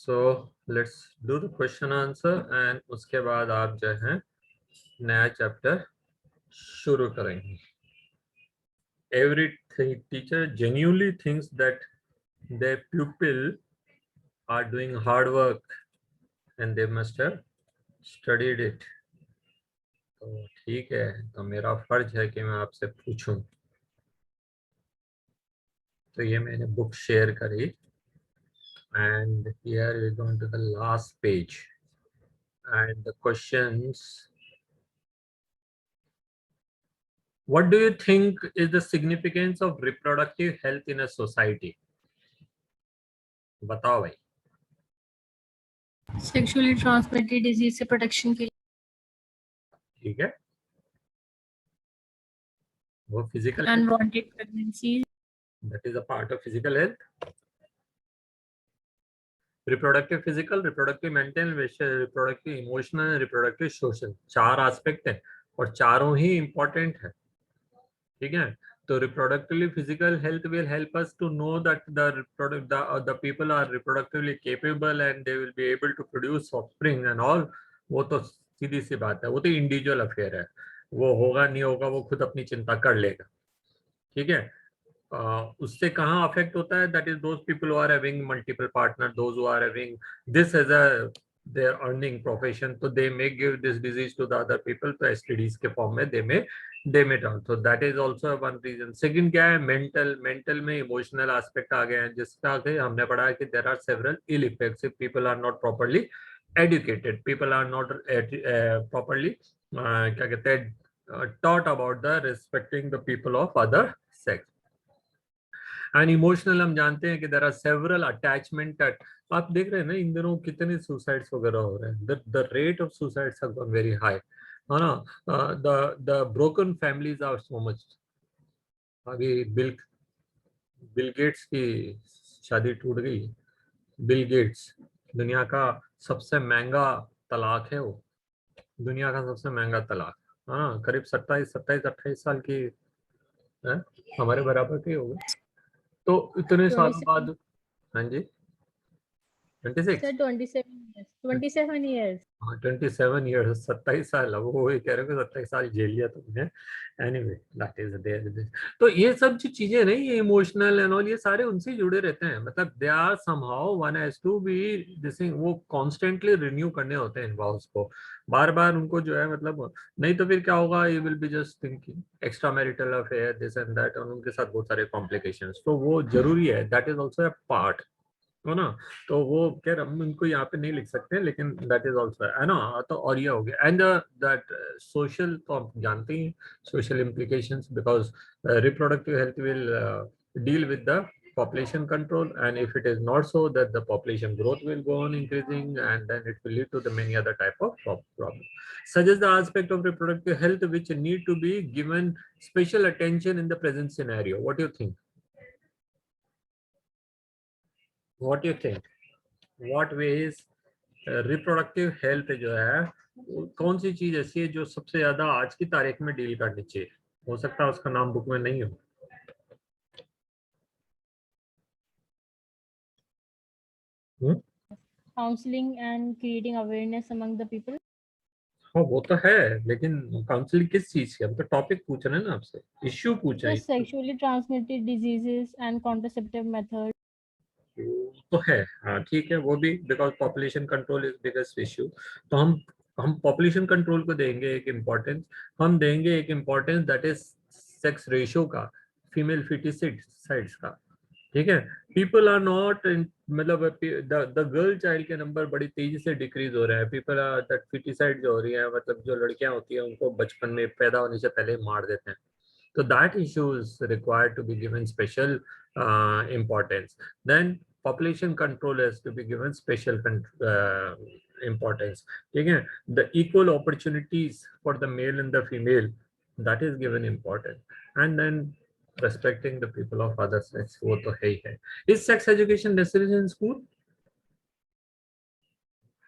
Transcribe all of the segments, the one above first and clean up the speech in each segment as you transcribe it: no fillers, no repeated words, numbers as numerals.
So let's do the question answer and उसके बाद आप जो है नया चैप्टर शुरू करेंगे. Every teacher genuinely thinks that their pupil are doing hard work and they must have studied it. तो ठीक है, तो मेरा फर्ज है कि मैं आपसे पूछूं. तो ये मैंने बुक शेयर करी and here we go to the last page and the questions. What do you think is the significance of reproductive health in a society? बताओ भाई. सेक्सुअली ट्रांसमिटेड डिजीज से प्रोटेक्शन के लिए. ठीक है, वो physical unwanted pregnancy. that is a part of physical health. Reproductive physical, reproductive mental, reproductive emotional, reproductive social, चार aspect है और चारों ही इम्पोर्टेंट है. ठीक है, तो reproductively physical health will help us to know that the people are reproductively capable and they will be able to produce offspring and all. वो तो सीधी सी बात है, वो तो इंडिविजुअल अफेयर है, वो होगा नहीं होगा वो खुद अपनी चिंता कर लेगा. ठीक है, उससे कहाँ अफेक्ट होता है? That is those people who are having multiple partner, those who are having this as a their earning profession, तो they may give this disease to the other people. तो एसटीडीज के फॉर्म में they may down. तो that is also one reason. Second क्या है? Mental में emotional aspect आ गए हैं, जिसका आगे हमने पढ़ा है कि there are several ill effects if people are not properly educated, people are not properly क्या कहते हैं taught about the respecting the people of other sex. And emotional हम जानते हैं कि देयर आर सेवरल अटैचमेंट. आप देख रहे हैं ना इन दिनों कितने सुसाइड्स वगैरह हो रहे हैं. The rate of suicides have gone very high, है ना. The broken families are so much. अभी बिल गेट्स की शादी टूट गई. बिल गेट्स दुनिया का सबसे महंगा तलाक है, वो दुनिया का सबसे महंगा तलाक. हाँ, करीब 27-28 साल की है, हमारे बराबर के हो गए. तो इतने सालों बाद. हाँ जी, 26 सर 27 years. हाँ 27 ईयर्स, 27 साल. अब वो कह रहे हो 27 साल झेल लिया तुमने. Anyway that is there. तो ये सब जो चीजें नहीं, ये इमोशनल एंड ऑल, ये सारे उनसे जुड़े रहते हैं. मतलब they are somehow one has to be this thing. वो कॉन्स्टेंटली रिन्यू करने होते हैं इन्वॉल्व्स को, बार बार उनको जो है. मतलब नहीं तो फिर क्या होगा, you will be just thinking extra marital affair this and that, और उनके साथ बहुत सारे कॉम्प्लिकेशंस. तो वो जरूरी है, that is also a part, है ना. तो वो खैर हम इनको यहाँ पे नहीं लिख सकते, लेकिन दैट इज ऑल्सो, है ना. तो और ये हो गया. एंड दैट सोशल, तो आप जानते हैं social implications, because reproductive health will deal with the population control, and if it is not so, that the population growth will go on increasing, and then it will lead to the many other type of problems. Such as the aspect of reproductive health which need to be given special attention in the present scenario. What do you think? What do you think? What ways reproductive health जो है, कौन सी चीज ऐसी है जो सबसे ज्यादा आज की तारीख में डील करनी चाहिए? हो सकता है उसका नाम बुक में नहीं हो. Counselling and creating awareness among the people. हाँ वो तो है, लेकिन काउंसलिंग किस चीज की? हम तो टॉपिक पूछ रहे हैं ना आपसे, इश्यू पूछ रहे हैं. Sexually transmitted diseases and contraceptive method तो है, हाँ ठीक है, वो भी, because population control is biggest issue. तो हम पॉपुलेशन कंट्रोल को देंगे एक इम्पोर्टेंस. हम देंगे एक importance that is sex ratio का, फीमेल फिटिसाइड्स का. ठीक है, पीपल आर नॉट, मतलब द गर्ल चाइल्ड के नंबर बड़ी तेजी से डिक्रीज हो रहे हैं. पीपल आर दैट फिटिसाइड जो हो रही है, मतलब जो लड़कियां होती हैं उनको बचपन में पैदा होने से पहले मार देते हैं. So that issue is required to be given special importance. Then population control has to be given special importance. Again, the equal opportunities for the male and the female, that is given importance. And then respecting the people of other sex, वो तो है ही है. Is sex education necessary in school?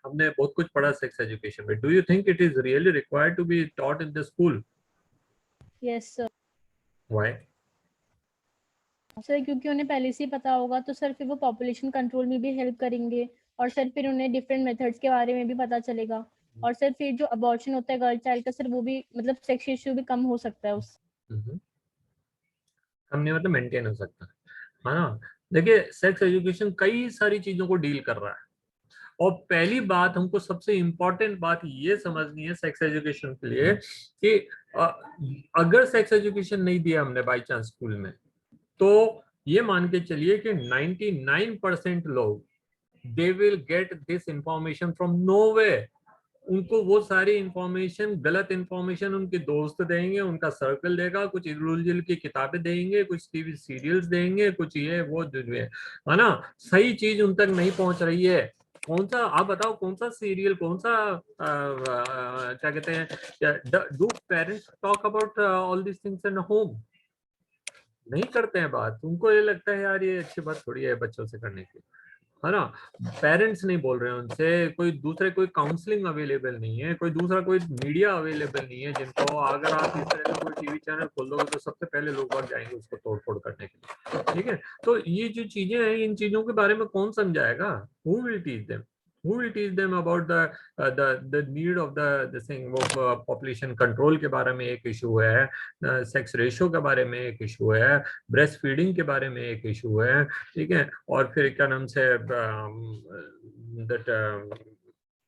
हमने बहुत कुछ पढ़ा sex education में. Do you think it is really required to be taught in the school? Yes sir. Why? Sir क्योंकि उन्हें पहले से ही पता होगा, तो सर फिर वो पॉपुलेशन कंट्रोल में भी हेल्प करेंगे और सर फिर उन्हें डिफरेंट मेथड्स के बारे में भी पता चलेगा, और सर फिर जो अबॉर्शन होता है गर्ल चाइल्ड का सर वो भी मतलब सेक्स इश्यू भी कम हो सकता है उस हम नहीं मतलब मेंटेन हो सकता है ना। देखिए सेक्स एजुकेशन कई सारी चीजों को डील कर रहा है, और पहली बात हमको सबसे इम्पोर्टेंट बात ये समझनी है सेक्स एजुकेशन के लिए कि अगर सेक्स एजुकेशन नहीं दिया हमने बाई चांस स्कूल में, तो ये मान के चलिए कि 99% लोग they will get this information from nowhere. उनको वो सारी इंफॉर्मेशन, गलत इंफॉर्मेशन उनके दोस्त देंगे, उनका सर्कल देगा, कुछ इलुल की किताबें देंगे, कुछ टीवी सीरियल्स देंगे, कुछ ये वो है ना। सही चीज उन तक नहीं पहुंच रही है। कौन सा, आप बताओ कौन सा सीरियल, कौन सा क्या कहते हैं, do parents talk about all this things in home? नहीं करते हैं बात। उनको ये लगता है यार ये अच्छी बात थोड़ी है बच्चों से करने की, है ना। पेरेंट्स नहीं बोल रहे हैं उनसे, कोई दूसरे कोई काउंसलिंग अवेलेबल नहीं है, कोई दूसरा कोई मीडिया अवेलेबल नहीं है जिनको अगर आप इस तरह का कोई टीवी चैनल खोल दोगे तो सबसे पहले लोग बाग जाएंगे उसको तोड़ फोड़ करने के लिए, ठीक है। तो ये जो चीजें हैं, इन चीजों के बारे में कौन समझाएगा? Who will teach them? who will teach them about the need of the thing? वो पॉपुलेशन कंट्रोल के बारे में एक इशू है, सेक्स रेशियो के बारे में एक इशू है, ब्रेस्ट फीडिंग के बारे में एक इशू है, ठीक है। और फिर क्या नाम से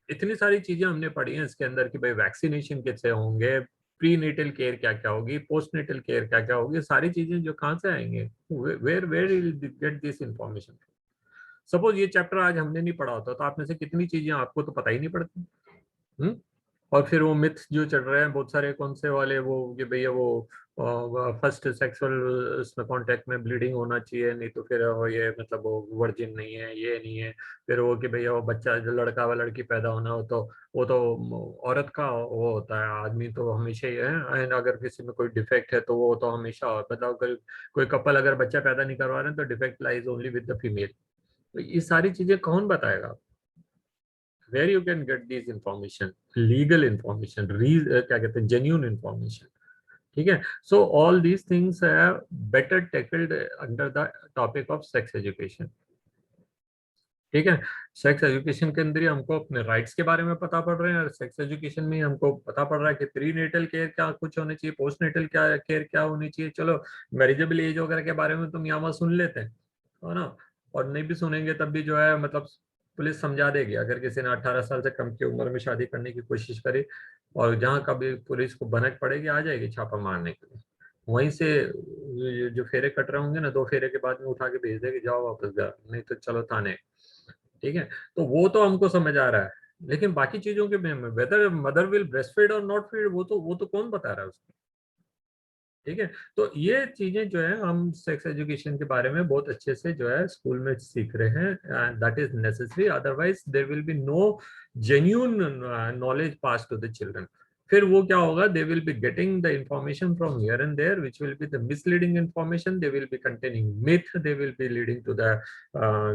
इतनी सारी चीजें हमने पढ़ी हैं इसके अंदर कि भाई वैक्सीनेशन कैसे होंगे, प्री नेटल केयर क्या क्या होगी, पोस्ट नेटल केयर क्या क्या होगी, सारी चीजें जो कहाँ से आएंगे, where where will get this information? Suppose ये चैप्टर आज हमने नहीं पढ़ा होता तो आप में से कितनी चीजें आपको तो पता ही नहीं पड़ती। और फिर वो मिथ्स जो चल रहे हैं बहुत सारे, कौन से वाले, वो कि भैया वो फर्स्ट सेक्सुअल उसमें कांटेक्ट में ब्लीडिंग होना चाहिए, नहीं तो फिर वो ये मतलब वो वर्जिन नहीं है, ये नहीं है। फिर वो कि भैया वो बच्चा जो लड़का व लड़की पैदा होना हो तो वो तो औरत का वो होता है, आदमी तो हमेशा ही है, एंड अगर किसी में कोई डिफेक्ट है तो वो तो हमेशा मतलब अगर कोई कपल अगर बच्चा पैदा नहीं करवा रहे हैं तो defect lies only with the female. तो ये सारी चीजें कौन बताएगा? where you can get these information, legal information, क्या कहते हैं, genuine information, ठीक है। So all these things are better tackled under the topic of sex education, ठीक है। सेक्स एजुकेशन के अंदर ही हमको अपने राइट्स के बारे में पता पड़ रहे हैं, और सेक्स एजुकेशन में हमको पता पड़ रहा है कि प्री नेटल केयर क्या कुछ होनी चाहिए, पोस्ट नेटल क्या केयर क्या होनी चाहिए। चलो मैरिजेबल एज वगैरह के बारे में तुम यहाँ सुन लेते हैं, है ना, और नहीं भी सुनेंगे तब भी जो है मतलब पुलिस समझा देगी अगर किसी ने 18 साल से कम की उम्र में शादी करने की कोशिश करी, और जहाँ कभी पुलिस को भनक पड़ेगी आ जाएगी छापा मारने के लिए। वहीं से जो फेरे कट रहे होंगे ना, 2 फेरे के बाद में उठा के भेज देगी, जाओ वापस घर, नहीं तो चलो थाने, ठीक है। तो वो तो हमको समझ आ रहा है, लेकिन बाकी चीजों के में whether mother will breast feed और नॉट फीड, वो तो कौन बता रहा है उसको, ठीक है। तो ये चीजें जो है हम सेक्स एजुकेशन के बारे में बहुत अच्छे से जो है स्कूल में सीख रहे हैं, that is necessary, otherwise there will be no genuine knowledge pass to the children. फिर वो क्या होगा, they will be getting the information from here and there which will be the misleading information, they will be containing myth, they will be leading to the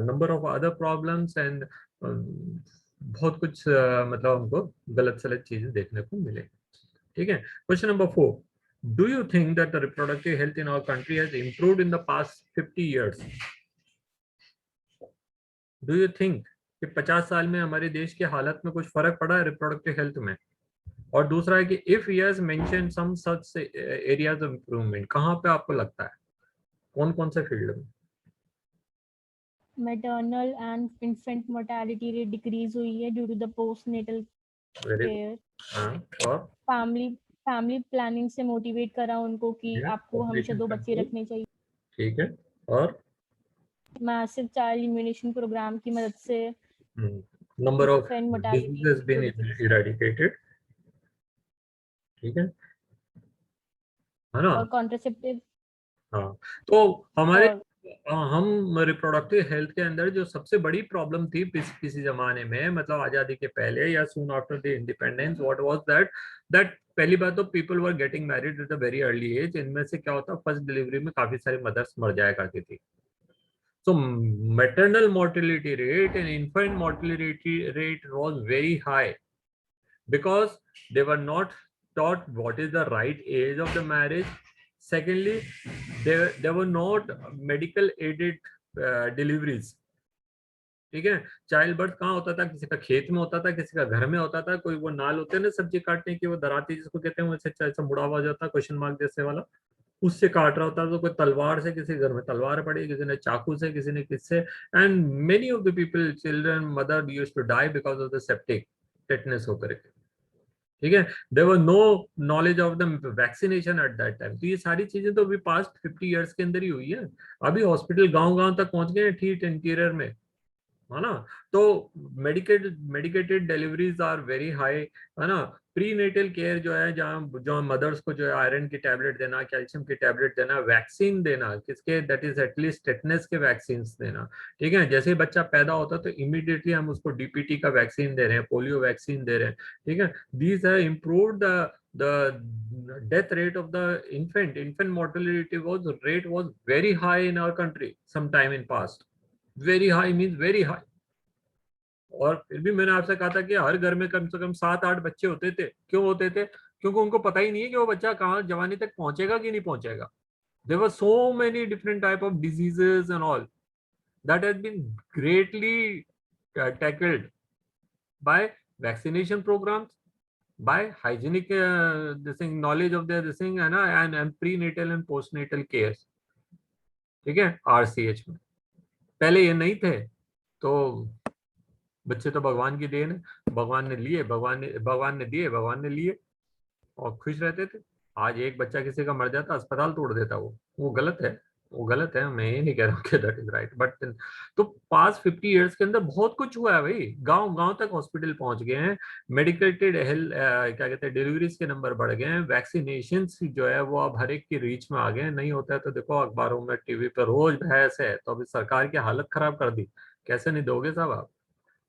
number of other problems, and बहुत कुछ मतलब हमको गलत सलत चीजें देखने को मिलेगी, ठीक है। Question number 4, do you think that the reproductive health in our country has improved in the past 50 years? Do you think कि 50 साल में हमारे देश की हालत में कुछ फर्क पड़ा है रिप्रोडक्टिव हेल्थ में? और दूसरा है कि if he has mentioned some such areas of improvement, कहाँ पे आपको लगता है, कौन कौन से फील्ड में? Maternal and infant mortality rate decrease हुई है due to the post natal care. और फैमिली फैमिली प्लानिंग से मोटिवेट करा उनको कि आपको हमेशा 2 बच्चे रखने चाहिए, ठीक है। और मैसिव चाइल्ड इम्यूनेशन प्रोग्राम की मदद से number of infant mortality diseases been eradicated, ठीक है ना। और कॉन्ट्रासेप्टिव हाँ, तो हमारे और हम रिप्रोडक्टिव हेल्थ के अंदर जो सबसे बड़ी प्रॉब्लम थी किसी जमाने में, मतलब आजादी के पहले या soon after the independence, what was that पहली बात तो people were getting married at a very early age. इनमें से क्या होता, फर्स्ट डिलीवरी में काफी सारी मदर्स मर जाया करती थी। So maternal mortality rate and infant mortality rate was very high because they were not taught what is the right age of the marriage. Secondly, there were not medical aided deliveries, ठीक है, child birth कहाँ होता था, किसी का खेत में होता था, किसी का घर में होता था, कोई वो नाल होते हैं ना सब्जी काटने की, वो दराती जिसको कहते हैं, वैसे ऐसा मुड़ा हुआ जाता है क्वेश्चन मार्क जैसे वाला, उससे काट रहा होता था। तो कोई तलवार से, किसी घर में तलवार पड़ी, किसी ने चाकू से, किसी ने किससे, and many of the people, children, mother used to die because of the septic tetanus होकर के। ठीक है, there were no knowledge of the vaccination at that time. तो ये सारी चीजें तो अभी पास्ट 50 ईयर्स के अंदर ही हुई है। अभी हॉस्पिटल गांव गांव तक पहुंच गए हैं, ठीक इंटीरियर में, है ना। तो medicated deliveries are very high, है ना। प्री नेटल केयर जो है, जहाँ जो मदर्स को जो है आयरन की टैबलेट देना, कैल्शियम की टैबलेट देना, वैक्सीन देना, किसके, दैट इज एटलीस्ट टेटनस के वैक्सीन देना। ठीक है, जैसे ही बच्चा पैदा होता है तो इमीडिएटली हम उसको डीपीटी का वैक्सीन दे रहे हैं, पोलियो वैक्सीन दे रहे हैं। ठीक है, these have improved the death rate of the infant mortality was very high in our country sometime in past. Very high means very high. और फिर भी मैंने आपसे कहा था कि हर घर में कम से कम 7-8 बच्चे होते थे। क्यों होते थे? क्योंकि उनको पता ही नहीं है कि वो बच्चा कहाँ जवानी तक पहुंचेगा कि नहीं पहुंचेगा। There were so many different type of diseases and all that has been greatly tackled by vaccination programs, by hygienic this thing, knowledge of the this thing, है ना, and prenatal and postnatal cares। ठीक है, RCH में पहले ये नहीं थे। तो बच्चे तो भगवान की देन है, भगवान ने लिए, भगवान ने दिए, भगवान ने लिए, और खुश रहते थे। आज एक बच्चा किसी का मर जाता, अस्पताल तोड़ देता, वो गलत है, वो गलत है। मैं ये नहीं कह रहा हूँ कि दैट इज राइट, बट तो पास 50 ईयर्स के अंदर बहुत कुछ हुआ है भाई। गांव गांव तक हॉस्पिटल पहुंच गए हैं, मेडिकेटेड हेल्थ क्या कहते हैं, डिलीवरीज के नंबर बढ़ गए हैं, वैक्सीनेशन जो है वो अब हर एक की रीच में आ गए हैं। नहीं होता है तो देखो अखबारों में, टीवी पर रोज बहस है। तो अभी सरकार की हालत खराब कर दी, कैसे नहीं दोगे साहब आप।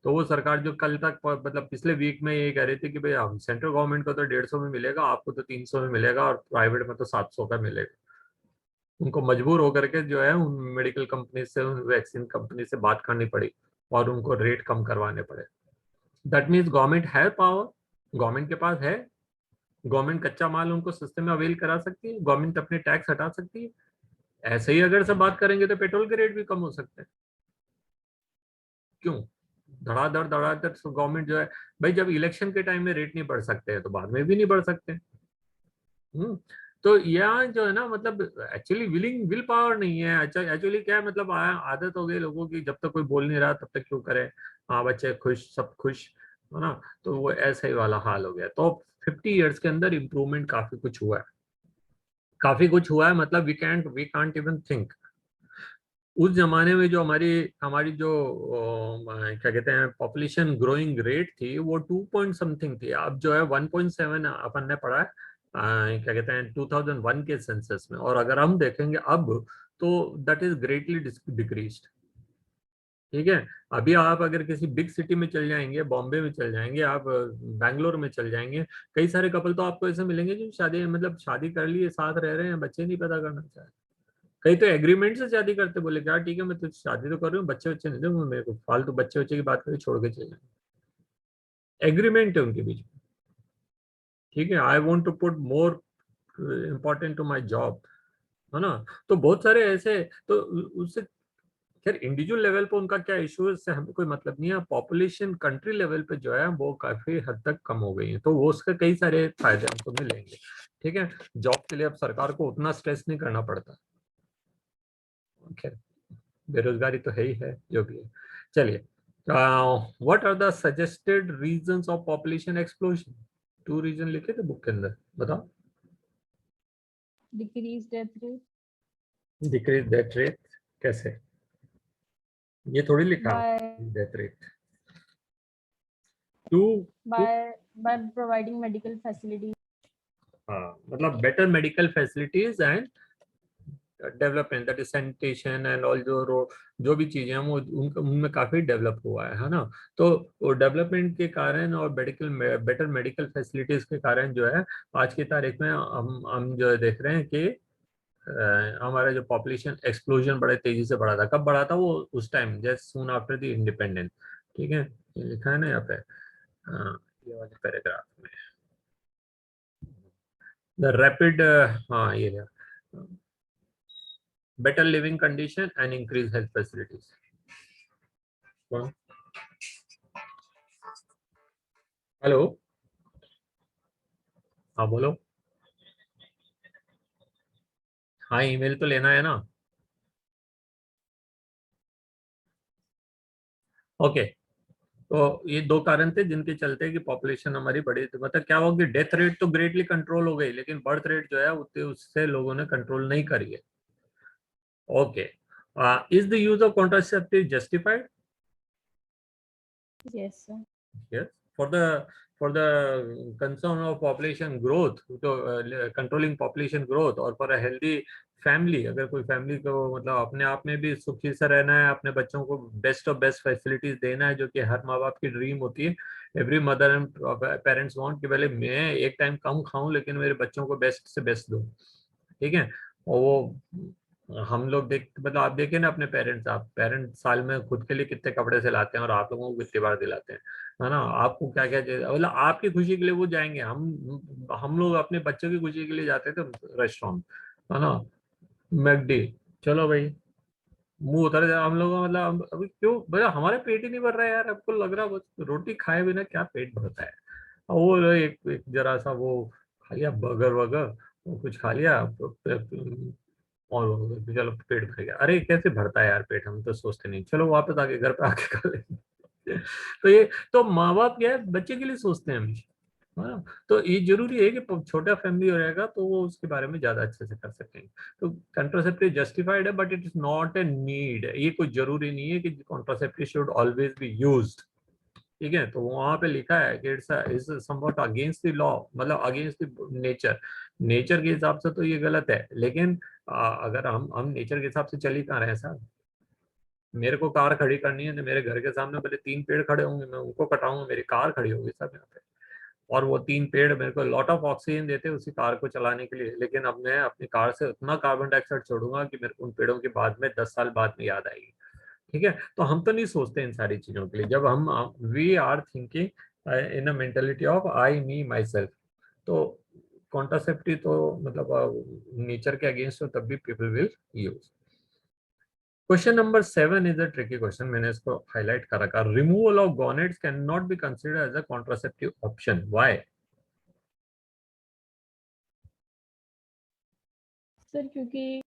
तो वो सरकार जो कल तक मतलब पिछले वीक में ये कह रही थी कि भाई हम सेंट्रल गवर्नमेंट को तो 150 में मिलेगा, आपको तो 300 में मिलेगा, और प्राइवेट में तो 700 का मिलेगा। उनको मजबूर होकर के जो है उन मेडिकल कंपनी से, उन वैक्सीन कंपनी से बात करनी पड़ी, और उनको रेट कम करवाने पड़े। दैट मीन्स गवर्नमेंट है पावर, गवर्नमेंट के पास है, गवर्नमेंट कच्चा माल उनको सस्ते में अवेल करा सकती है, गवर्नमेंट अपने टैक्स हटा सकती है। ऐसे ही अगर सब बात करेंगे तो पेट्रोल के रेट भी कम हो सकते हैं। क्यों? धड़ाधड़ गवर्नमेंट जो है, भाई जब इलेक्शन के टाइम में रेट नहीं बढ़ सकते हैं तो बाद में भी नहीं बढ़ सकते। तो यहाँ जो है ना, मतलब एक्चुअली विल पावर नहीं है। अच्छा, एक्चुअली क्या है, मतलब आदत हो गई लोगों की, जब तक कोई बोल नहीं रहा तब तक क्यों करे। हाँ, बच्चे खुश, सब खुश, है ना। तो वो ऐसा ही वाला हाल हो गया। तो 50 ईयर्स के अंदर इम्प्रूवमेंट काफी कुछ हुआ है, काफी कुछ हुआ है। मतलब वी कांट इवन थिंक। उस जमाने में जो हमारी हमारी जो क्या कहते हैं, पॉपुलेशन ग्रोइंग रेट थी, वो 2 पॉइंट समथिंग थी। अब जो है 1.7 अपन ने पढ़ा है क्या कहते हैं 2001 के सेंसस में। और अगर हम देखेंगे अब, तो दैट इज ग्रेटली डिक्रीज्ड। ठीक है, अभी आप अगर किसी बिग सिटी में चल जाएंगे, बॉम्बे में चल जाएंगे, आप बैंगलोर में चल जाएंगे, कई सारे कपल तो आपको ऐसे मिलेंगे जो शादी, मतलब शादी कर लिए, साथ रह रहे हैं, बच्चे नहीं पैदा करना चाह रहे। कई तो एग्रीमेंट से शादी करते, बोले क्या ठीक है मैं तो शादी तो कर रही हूँ, बच्चे बच्चे नहीं दूंगा, मेरे को फालतू बच्चे बच्चे की बात करके छोड़ के चले जाए। एग्रीमेंट है उनके बीच में। ठीक है, I want to put more important to my job, है ना। तो बहुत सारे ऐसे, तो उससे खैर इंडिविजुअल लेवल पे उनका क्या इशू है, इससे हमें कोई मतलब नहीं है। पॉपुलेशन कंट्री लेवल पे जो है वो काफी हद तक कम हो गई है, तो वो उसके कई सारे फायदे हमको मिलेंगे। ठीक है, जॉब के लिए अब सरकार को उतना स्ट्रेस नहीं करना पड़ता। खैर, बेरोजगारी तो है ही है, जो भी है। चलिए, what are the suggested reasons of population explosion? 2 reason लिखे थे बुक के अंदर, बताओ। Decrease death rate, decrease death rate, कैसे? ये थोड़ी लिखा by death rate. To to by by providing medical facility. हाँ, मतलब better medical facilities and development, that is sanitation and all, जो भी चीजें हैं वो उनमें काफी डेवलप हुआ है ना। तो वो डेवलपमेंट के कारण और बेटर मेडिकल फैसिलिटीज के कारण जो है आज की तारीख में हम जो है देख रहे हैं कि हमारा जो पॉपुलेशन एक्सप्लोजन बड़े तेजी से बढ़ा था। कब बढ़ा था? वो उस time just soon after the independence. ठीक है, ये लिखा है ना यहाँ पे, ये वाले पैराग्राफ में, द रैपिड, हाँ ये better living condition and increased health facilities. Hello, हाँ बोलो। हाँ, ईमेल तो लेना है ना। ओके, तो ये दो कारण थे जिनके चलते कि पॉपुलेशन हमारी बढ़ी, तो मतलब क्या हुआ कि डेथ रेट तो ग्रेटली कंट्रोल हो गई, लेकिन बर्थ रेट जो है उतने उससे लोगों ने कंट्रोल नहीं करी है। Okay, is the use of contraceptive justified? yes sir. Yes, for the concern of population growth, तो controlling population growth और for a healthy family, अगर कोई फैमिली को मतलब अपने आप में भी सुखी से रहना है, अपने बच्चों को बेस्ट ऑफ बेस्ट फैसिलिटीज देना है, जो कि हर माँ बाप की ड्रीम होती है। Every mother and parents want कि भले मैं एक टाइम कम खाऊं लेकिन मेरे बच्चों को बेस्ट से बेस्ट दूं। ठीक है, और वो हम लोग देख मतलब आप देखें ना अपने पेरेंट्स, आप पेरेंट्स साल में खुद के लिए कितने कपड़े से लाते हैं और आप लोगों को कितनी बार दिलाते हैं, है ना। आपको क्या क्या चाहिए, मतलब आपकी खुशी के लिए वो जाएंगे, हम लोग अपने बच्चों की खुशी के लिए जाते थे रेस्टोरेंट, है ना, मैकडी, चलो भाई, मुंह उतर जाए हम लोग का, मतलब अभी क्यों भैया हमारे पेट ही नहीं भर रहा है यार, आपको लग रहा बस रोटी खाए बिना क्या पेट भरता है। और वो एक जरा सा वो खा लिया बर्गर वगर, वो कुछ खा लिया और चलो पेट भर गया, अरे कैसे भरता है यार पेट, हम तो सोचते नहीं, चलो वापस आके घर पे आके खा लेंगे। तो ये तो माँ बाप क्या है बच्चे के लिए सोचते हैं हमेशा, हाँ। तो ये जरूरी है कि छोटा फैमिली हो रहेगा तो वो उसके बारे में ज्यादा अच्छे से कर सकेंगे। तो कॉन्ट्रासेप्टिव जस्टिफाइड है but it is not a need, ये कोई जरूरी नहीं है कि contraceptive should always be used. ठीक है, तो वहां पे लिखा है कि it's somewhat against the law, मतलब अगेंस्ट द नेचर, नेचर के हिसाब से तो ये गलत है, लेकिन अगर हम नेचर के हिसाब से चल ही कहाँ रहे हैं साहब। मेरे को कार खड़ी करनी है तो मेरे घर के सामने पहले 3 पेड़ खड़े होंगे, मैं उनको कटाऊंगा, मेरी कार खड़ी होगी सब यहाँ पे, और वो 3 पेड़ मेरे को लॉट ऑफ ऑक्सीजन देते हैं उसी कार को चलाने के लिए, लेकिन अब मैं अपनी कार से उतना कार्बन डाइऑक्साइड छोड़ूंगा कि मेरे को उन पेड़ों के बाद में 10 साल बाद में याद आएगी। ठीक है, तो हम तो नहीं सोचते इन सारी चीजों के लिए, जब हम we are thinking in a mentality of I me myself. तो कॉन्ट्रासेप्टिव तो मतलब नेचर के अगेंस्ट हो तब भी people will use. Question number 7 is a tricky question, मैंने इसको हाईलाइट कर रखा, removal of gonads can not be considered as a contraceptive option, why? Sir क्योंकि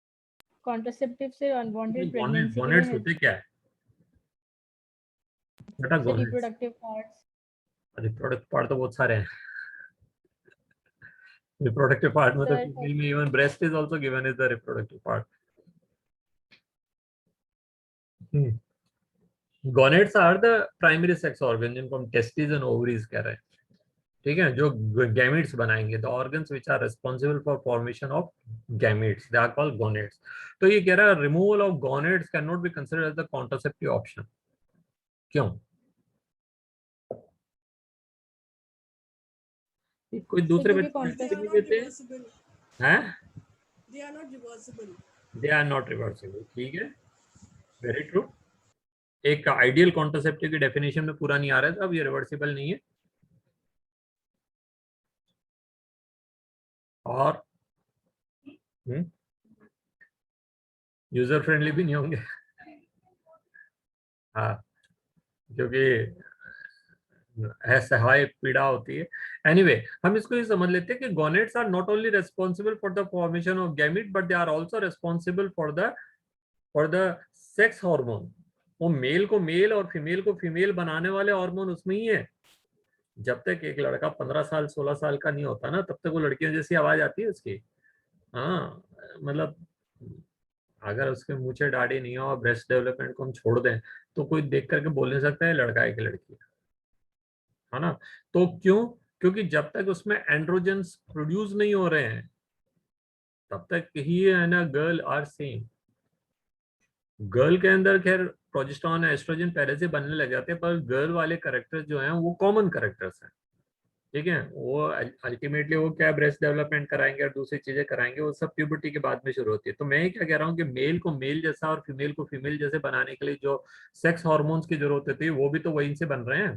कॉन्ट्रासेप्टिव से अनवांटेड प्रेगनेंसी के लिए गोनेट्स हेल्प, होते क्या है बेटा? से gonads, reproductive parts. Reproductive part तो बहुत सारे हैं। रिप्रोडक्टिव पार्ट में तो सर फीमेल में even breast is also given as the reproductive part. Gonads are the primary sex organ जिनको हम टेस्टिस एंड ओवरीज कह रहे हैं। ठीक है, जो गैमीट्स बनाएंगे, the organs which are responsible for formation of gametes they are called gonads. तो ये कह रहा है removal of gonads can not be considered as the contraceptive option, क्यों? कोई सर दूसरे क्योंकि बच्चे They कॉन्ट्रासेप्टिव are नहीं not देते reversible. हैं? They are not reversible. They are not reversible, ठीक है, वेरी ट्रू। एक आइडियल कॉन्ट्रासेप्टिव की डेफिनेशन में पूरा नहीं आ रहा है, अब ये रिवर्सिबल नहीं है, और यूजर फ्रेंडली भी नहीं होंगे। हाँ, क्योंकि असहाय पीड़ा होती है। एनीवे हम इसको ये समझ लेते हैं कि gonads are not only responsible for the formation of gamete but they are also responsible for the sex hormone. वो मेल को मेल और फीमेल को फीमेल बनाने वाले हार्मोन उसमें ही है। जब तक एक लड़का 15 साल 16 साल का नहीं होता ना, तब तक वो लड़कियों जैसी आवाज आती है उसकी। हाँ, मतलब अगर उसके मूछे दाढ़ी नहीं हो और ब्रेस्ट डेवलपमेंट को हम छोड़ दें तो कोई देख करके बोल नहीं सकता है लड़का है कि लड़की है ना। तो क्यों? क्योंकि जब तक उसमें एंड्रोजन्स प्रोड्यूस नहीं हो रहे हैं तब तक ही है ना गर्ल आर सेम। गर्ल के अंदर खैर प्रोजेस्टेरॉन एस्ट्रोजन पहले से बनने लग जाते हैं, पर गर्ल वाले कैरेक्टर्स जो हैं वो कॉमन कैरेक्टर्स हैं। ठीक है, वो अल्टीमेटली वो क्या ब्रेस्ट डेवलपमेंट कराएंगे और दूसरी चीजें कराएंगे, वो सब प्यूबर्टी के बाद में शुरू होती है। तो मैं क्या कह रहा हूँ कि मेल को मेल जैसा और फीमेल को फीमेल जैसे बनाने के लिए जो सेक्स हार्मोन्स की जरूरत होती है वो भी तो वहीं से बन रहे हैं।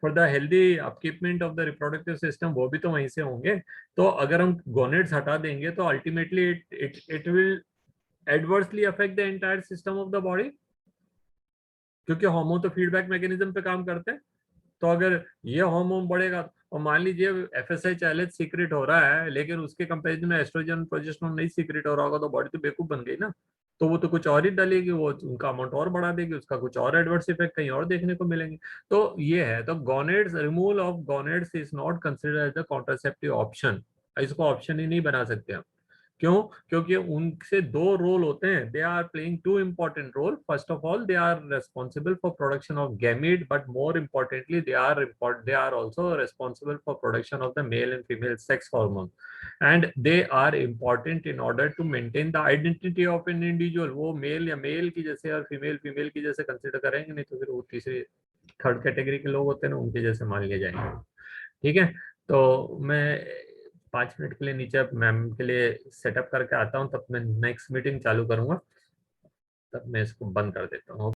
For the healthy upkeep of the reproductive system वो भी तो वहीं से होंगे। तो अगर हम गोनेट्स हटा देंगे तो ultimately it will adversely affect the entire system of the body. क्योंकि हार्मोन तो फीडबैक मैकेनिज्म पे काम करते हैं। तो अगर ये हार्मोन बढ़ेगा और मान लीजिए FSH LH सीक्रेट हो रहा है लेकिन उसके कंपैरिजन में एस्ट्रोजन प्रोजेस्टेरोन नहीं सीक्रेट हो रहा होगा, तो बॉडी तो बेवकूफ बन गई ना। तो वो तो कुछ और ही डालेगी, वो उनका अमाउंट और बढ़ा देगी, उसका कुछ और एडवर्स इफेक्ट कहीं और देखने को मिलेंगे। तो ये है, तो gonads, removal of gonads is not considered as the contraceptive option. इसको ऑप्शन ही नहीं बना सकते हम। क्यों? क्योंकि उनसे दो रोल होते हैं, they are playing two important role. First of all they are responsible for production of gamete, but more importantly they are also responsible for production of the male and female sex hormone, and they are important in order to maintain the identity of an individual. वो male या male की जैसे और female female की जैसे consider करेंगे, नहीं तो फिर वो तीसरी थर्ड कैटेगरी के लोग होते हैं ना, उनके जैसे मान लिए जाएंगे। ठीक है, तो मैं 5 मिनट के लिए नीचे मैम के लिए सेटअप करके आता हूँ, तब मैं नेक्स्ट मीटिंग चालू करूंगा, तब मैं इसको बंद कर देता हूँ।